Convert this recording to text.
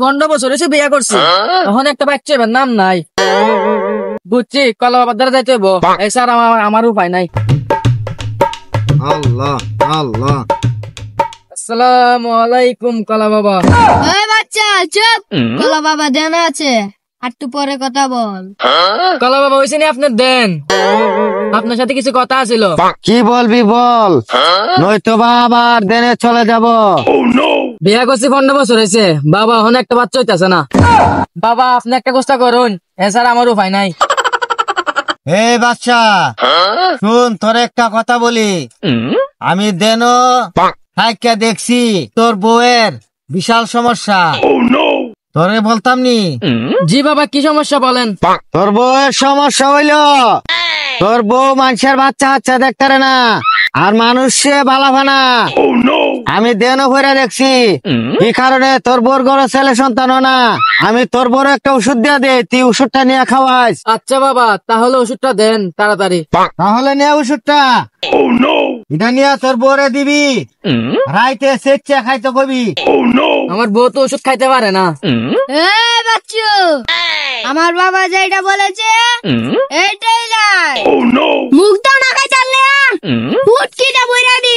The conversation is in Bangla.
15 বছর এসে বিয়ে করছি, তখন একটা বাচ্চা এবার নাম নাই। বুঝছি, কলা বাবার দ্বারা যাইতে হইব। এই স্যার, আমার উপায় নাই। আল্লাহ আল্লাহ। আসসালামু আলাইকুম কলা বাবা। ওই বাচ্চা চুপ, কলা বাবা জানা আছে, একটু পরে কথা বল। কলা বাবা হয়েছে নি আপনার দেন, আপনার সাথে কিছু কথা ছিল। কি বলবি বল, নয়তো বা আবার দেনে চলে যাব। বিয়ে করছি 15 বছর হয়েছে, বাবা এখন একটা বাচ্চা হইতেছে না। বাবা আপনি একটা চেষ্টা করুন, এছাড়া আমার উপায় নাই। হে বাচ্চা শুন, তোর একটা কথা বলি। আমি দেনো হাইকা দেখছি তোর বউয়ের বিশাল সমস্যা। তোরে বলতাম নি? জি বাবা, কি সমস্যা বলেন। তোর বউয়ের সমস্যা হইল তোর বউ মানুষের বাচ্চা হাচ্চা দেখতারে না, আর মানুষে বালাফানা। আমি দেন ভরে দেখছি, কি কারণে তোর বোর গড় ছেলে সন্তান না। আমি তোর বড় একটা ওষুধ দিয়ে দে, তুই ওষুধটা নিয়ে খাওয়াইস। আচ্ছা বাবা, তাহলে ওষুধটা দেন তাড়াতাড়ি। তাহলে নিয়ে ওষুধটা, এটা নিয়ে তোর বউরে দিবি, রাইতে সেচ্ছে খাইতে কবি। আমার বউ তো ওষুধ খাইতে পারে না। এই বাচ্চু, আমার বাবা যেটা বলেছে এইটাই লাই। মুখ দাও না খাই চাললে, ফুটকিটা বইরা দি।